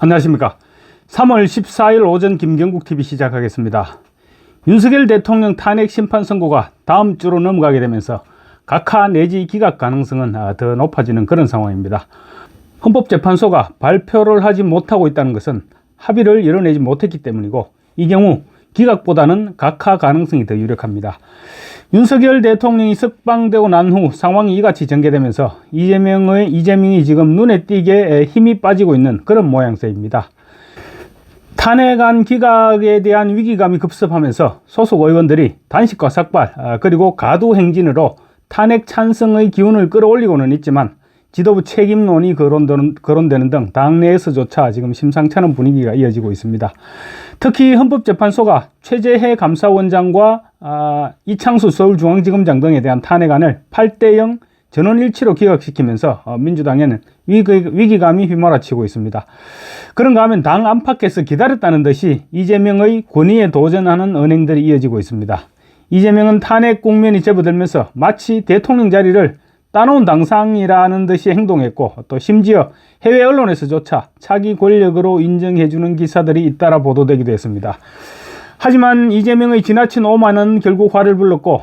안녕하십니까. 3월 14일 오전 김경국TV 시작하겠습니다. 윤석열 대통령 탄핵 심판 선고가 다음 주로 넘어가게 되면서 각하 내지 기각 가능성은 더 높아지는 그런 상황입니다. 헌법재판소가 발표를 하지 못하고 있다는 것은 합의를 이뤄내지 못했기 때문이고, 이 경우 기각보다는 각하 가능성이 더 유력합니다. 윤석열 대통령이 석방되고 난 후 상황이 이같이 전개되면서 이재명이 지금 눈에 띄게 힘이 빠지고 있는 그런 모양새입니다. 탄핵안 기각에 대한 위기감이 급습하면서 소속 의원들이 단식과 삭발 그리고 가두 행진으로 탄핵 찬성의 기운을 끌어올리고는 있지만, 지도부 책임론이 거론되는 등 당내에서조차 지금 심상치 않은 분위기가 이어지고 있습니다. 특히 헌법재판소가 최재해 감사원장과 이창수 서울중앙지검장 등에 대한 탄핵안을 8대0 전원일치로 기각시키면서 민주당에는 위기감이 휘몰아치고 있습니다. 그런가 하면 당 안팎에서 기다렸다는 듯이 이재명의 권위에 도전하는 언행들이 이어지고 있습니다. 이재명은 탄핵 국면이 접어들면서 마치 대통령 자리를 따놓은 당상이라는 듯이 행동했고, 또 심지어 해외 언론에서조차 차기 권력으로 인정해주는 기사들이 잇따라 보도되기도 했습니다. 하지만 이재명의 지나친 오만은 결국 화를 불렀고,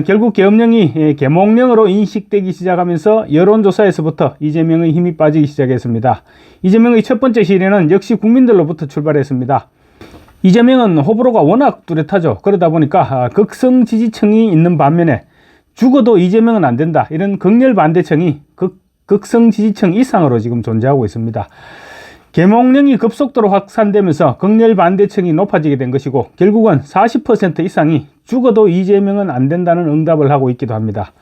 결국 계엄령이 계몽령으로 인식되기 시작하면서 여론조사에서부터 이재명의 힘이 빠지기 시작했습니다. 이재명의 첫 번째 시련은 역시 국민들로부터 출발했습니다. 이재명은 호불호가 워낙 뚜렷하죠. 그러다 보니까 극성 지지층이 있는 반면에 죽어도 이재명은 안 된다, 이런 극렬 반대층이 극성 지지층 이상으로 지금 존재하고 있습니다. 계몽령이 급속도로 확산되면서 극렬 반대층이 높아지게 된 것이고, 결국은 40% 이상이 죽어도 이재명은 안 된다는 응답을 하고 있기도 합니다.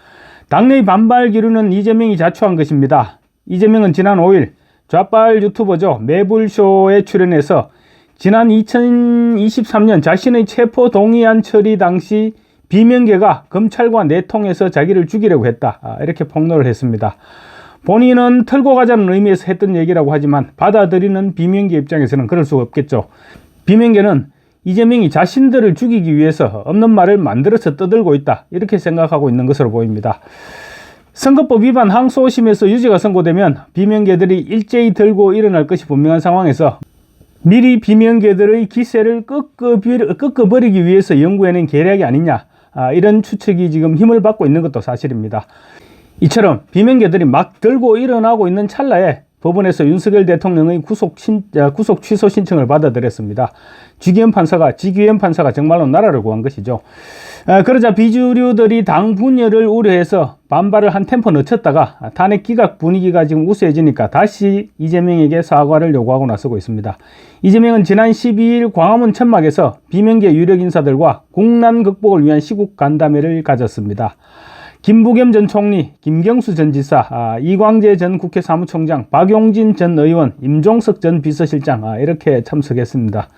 당내의 반발 기류는 이재명이 자초한 것입니다. 이재명은 지난 5일 좌빨 유튜버죠 매불쇼에 출연해서 지난 2023년 자신의 체포 동의안 처리 당시 비명계가 검찰과 내통해서 자기를 죽이려고 했다, 이렇게 폭로를 했습니다. 본인은 털고 가자는 의미에서 했던 얘기라고 하지만 받아들이는 비명계 입장에서는 그럴 수가 없겠죠. 비명계는 이재명이 자신들을 죽이기 위해서 없는 말을 만들어서 떠들고 있다, 이렇게 생각하고 있는 것으로 보입니다. 선거법 위반 항소심에서 유죄가 선고되면 비명계들이 일제히 들고 일어날 것이 분명한 상황에서 미리 비명계들의 기세를 꺾어버리기 위해서 연구해낸 계략이 아니냐, 이런 추측이 지금 힘을 받고 있는 것도 사실입니다. 이처럼 비명계들이 막 들고 일어나고 있는 찰나에 법원에서 윤석열 대통령의 구속 취소 신청을 받아들였습니다. 지기현 판사가 정말로 나라를 구한 것이죠. 그러자 비주류들이 당 분열을 우려해서 반발을 한 템포 늦췄다가 탄핵 기각 분위기가 지금 우세해지니까 다시 이재명에게 사과를 요구하고 나서고 있습니다. 이재명은 지난 12일 광화문 천막에서 비명계 유력 인사들과 국난 극복을 위한 시국 간담회를 가졌습니다. 김부겸 전 총리, 김경수 전 지사, 이광재 전 국회 사무총장, 박용진 전 의원, 임종석 전 비서실장, 이렇게 참석했습니다.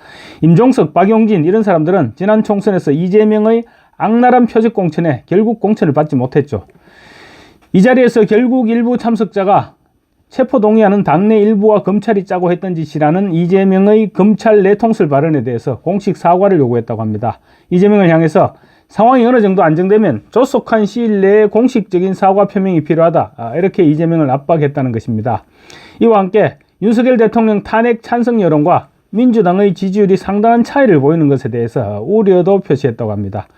임종석, 박용진 이런 사람들은 지난 총선에서 이재명의 악랄한 표적 공천에 결국 공천을 받지 못했죠. 이 자리에서 결국 일부 참석자가 체포동의안은 당내 일부와 검찰이 짜고 했던 짓이라는 이재명의 검찰 내통설 발언에 대해서 공식 사과를 요구했다고 합니다. 이재명을 향해서 상황이 어느 정도 안정되면 조속한 시일 내에 공식적인 사과 표명이 필요하다, 이렇게 이재명을 압박했다는 것입니다. 이와 함께 윤석열 대통령 탄핵 찬성 여론과 민주당의 지지율이 상당한 차이를 보이는 것에 대해서 우려도 표시했다고 합니다.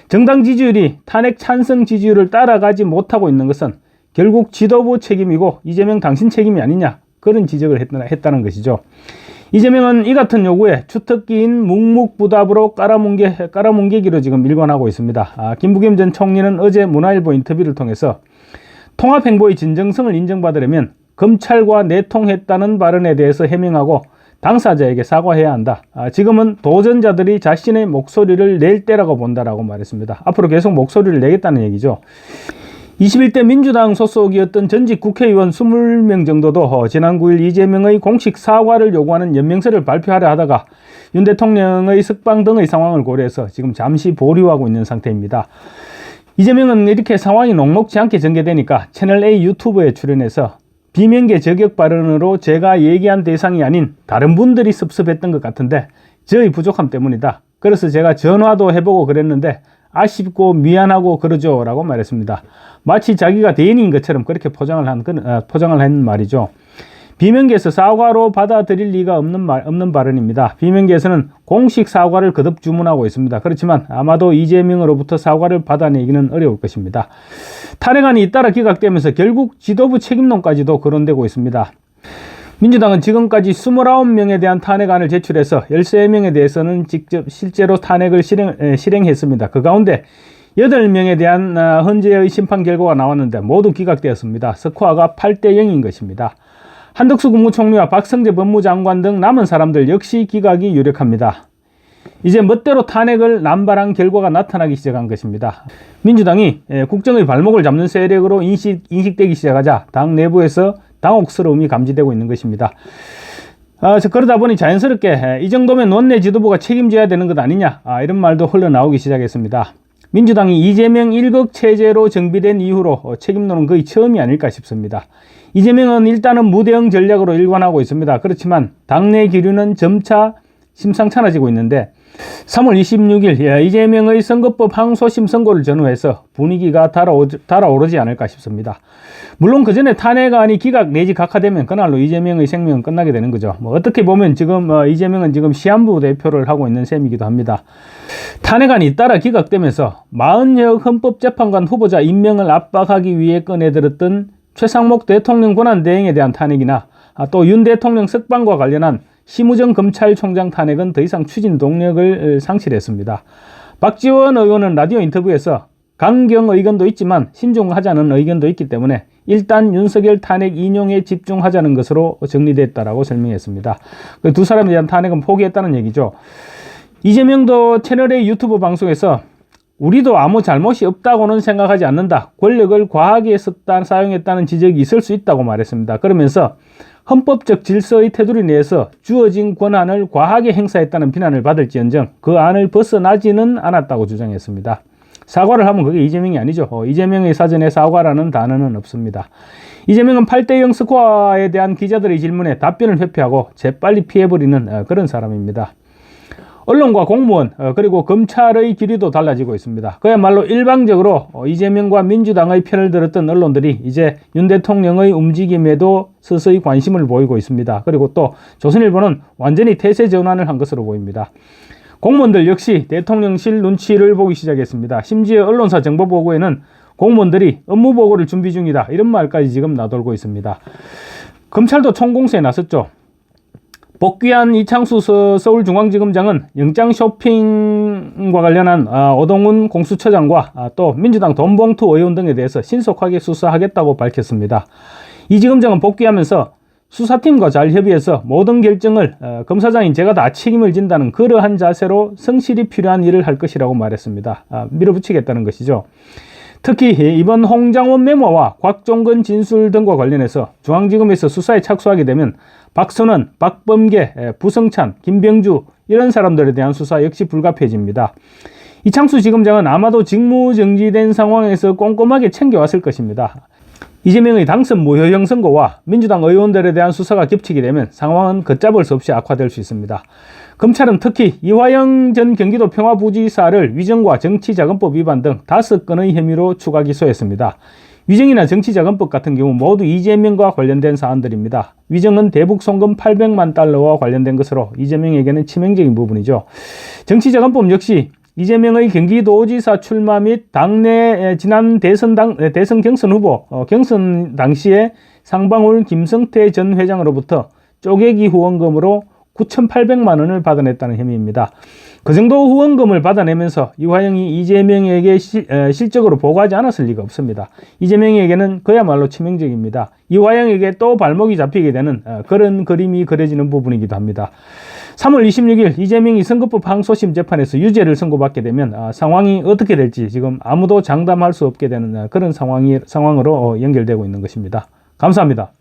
정당 지지율이 탄핵 찬성 지지율을 따라가지 못하고 있는 것은 결국 지도부 책임이고 이재명 당신 책임이 아니냐, 그런 지적을 했다는 것이죠. 이재명은 이 같은 요구에 주특기인 묵묵부답으로 깔아뭉개기로 지금 일관하고 있습니다. 김부겸 전 총리는 어제 문화일보 인터뷰를 통해서 통합행보의 진정성을 인정받으려면 검찰과 내통했다는 발언에 대해서 해명하고 당사자에게 사과해야 한다. 지금은 도전자들이 자신의 목소리를 낼 때라고 본다라고 말했습니다. 앞으로 계속 목소리를 내겠다는 얘기죠. 21대 민주당 소속이었던 전직 국회의원 20명 정도도 지난 9일 이재명의 공식 사과를 요구하는 연명서를 발표하려 하다가 윤 대통령의 석방 등의 상황을 고려해서 지금 잠시 보류하고 있는 상태입니다. 이재명은 이렇게 상황이 녹록지 않게 전개되니까 채널A 유튜브에 출연해서 비명계 저격 발언으로 제가 얘기한 대상이 아닌 다른 분들이 섭섭했던 것 같은데 저의 부족함 때문이다. 그래서 제가 전화도 해보고 그랬는데 아쉽고 미안하고 그러죠 라고 말했습니다. 마치 자기가 대인인 것처럼 그렇게 포장을 한 말이죠. 비명계에서 사과로 받아들일 리가 없는 발언입니다. 비명계에서는 공식 사과를 거듭 주문하고 있습니다. 그렇지만 아마도 이재명으로부터 사과를 받아내기는 어려울 것입니다. 탄핵안이 잇따라 기각되면서 결국 지도부 책임론까지도 거론되고 있습니다. 민주당은 지금까지 29명에 대한 탄핵안을 제출해서 13명에 대해서는 직접 실제로 탄핵을 실행했습니다. 그 가운데 8명에 대한 헌재의 심판 결과가 나왔는데 모두 기각되었습니다. 스코어가 8대 0인 것입니다. 한덕수 국무총리와 박성재 법무장관 등 남은 사람들 역시 기각이 유력합니다. 이제 멋대로 탄핵을 남발한 결과가 나타나기 시작한 것입니다. 민주당이 국정의 발목을 잡는 세력으로 인식되기 시작하자 당 내부에서 당혹스러움이 감지되고 있는 것입니다. 그러다 보니 자연스럽게 이 정도면 원내 지도부가 책임져야 되는 것 아니냐, 이런 말도 흘러나오기 시작했습니다. 민주당이 이재명 1국 체제로 정비된 이후로 책임론은 거의 처음이 아닐까 싶습니다. 이재명은 일단은 무대응 전략으로 일관하고 있습니다. 그렇지만 당내 기류는 점차 심상찮아지고 있는데 3월 26일 이재명의 선거법 항소심 선고를 전후해서 분위기가 달아오르지 않을까 싶습니다. 물론 그 전에 탄핵안이 기각 내지 각하되면 그날로 이재명의 생명은 끝나게 되는 거죠. 어떻게 보면 지금 이재명은 지금 시한부 대표를 하고 있는 셈이기도 합니다. 탄핵안이 잇따라 기각되면서 마은혁 헌법재판관 후보자 임명을 압박하기 위해 꺼내들었던 최상목 대통령 권한대행에 대한 탄핵이나 또 윤 대통령 석방과 관련한 심우정 검찰총장 탄핵은 더 이상 추진 동력을 상실했습니다. 박지원 의원은 라디오 인터뷰에서 강경 의견도 있지만 신중하자는 의견도 있기 때문에 일단 윤석열 탄핵 인용에 집중하자는 것으로 정리됐다라고 설명했습니다. 그 두 사람에 대한 탄핵은 포기했다는 얘기죠. 이재명도 채널A 유튜브 방송에서 우리도 아무 잘못이 없다고는 생각하지 않는다. 권력을 과하게 사용했다는 지적이 있을 수 있다고 말했습니다. 그러면서 헌법적 질서의 테두리 내에서 주어진 권한을 과하게 행사했다는 비난을 받을지언정 그 안을 벗어나지는 않았다고 주장했습니다. 사과를 하면 그게 이재명이 아니죠. 이재명의 사전에 사과라는 단어는 없습니다. 이재명은 8대 0 스코어에 대한 기자들의 질문에 답변을 회피하고 재빨리 피해버리는 그런 사람입니다. 언론과 공무원 그리고 검찰의 기류도 달라지고 있습니다. 그야말로 일방적으로 이재명과 민주당의 편을 들었던 언론들이 이제 윤 대통령의 움직임에도 서서히 관심을 보이고 있습니다. 그리고 또 조선일보는 완전히 태세 전환을 한 것으로 보입니다. 공무원들 역시 대통령실 눈치를 보기 시작했습니다. 심지어 언론사 정보보고에는 공무원들이 업무보고를 준비 중이다, 이런 말까지 지금 나돌고 있습니다. 검찰도 총공세에 나섰죠. 복귀한 이창수 서울중앙지검장은 영장 쇼핑과 관련한 오동훈 공수처장과 또 민주당 돈봉투 의원 등에 대해서 신속하게 수사하겠다고 밝혔습니다. 이 지검장은 복귀하면서 수사팀과 잘 협의해서 모든 결정을 검사장인 제가 다 책임을 진다는 그러한 자세로 성실히 필요한 일을 할 것이라고 말했습니다. 밀어붙이겠다는 것이죠. 특히 이번 홍장원 메모와 곽종근 진술 등과 관련해서 중앙지검에서 수사에 착수하게 되면 박선원, 박범계, 부성찬, 김병주 이런 사람들에 대한 수사 역시 불가피해집니다. 이창수 지검장은 아마도 직무정지된 상황에서 꼼꼼하게 챙겨왔을 것입니다. 이재명의 당선 무효형 선고와 민주당 의원들에 대한 수사가 겹치게 되면 상황은 걷잡을 수 없이 악화될 수 있습니다. 검찰은 특히 이화영 전 경기도 평화부지사를 위정과 정치자금법 위반 등 5건의 혐의로 추가 기소했습니다. 위정이나 정치자금법 같은 경우 모두 이재명과 관련된 사안들입니다. 위정은 대북 송금 800만 달러와 관련된 것으로 이재명에게는 치명적인 부분이죠. 정치자금법 역시 이재명의 경기도지사 출마 및 당내 지난 대선 경선 후보 경선 당시에 상방울 김성태 전 회장으로부터 쪼개기 후원금으로 9,800만 원을 받아냈다는 혐의입니다. 그 정도 후원금을 받아내면서 이화영이 이재명에게 실적으로 보고하지 않았을 리가 없습니다. 이재명에게는 그야말로 치명적입니다. 이화영에게 또 발목이 잡히게 되는 그런 그림이 그려지는 부분이기도 합니다. 3월 26일 이재명이 선거법 항소심 재판에서 유죄를 선고받게 되면 상황이 어떻게 될지 지금 아무도 장담할 수 없게 되는 그런 상황으로 연결되고 있는 것입니다. 감사합니다.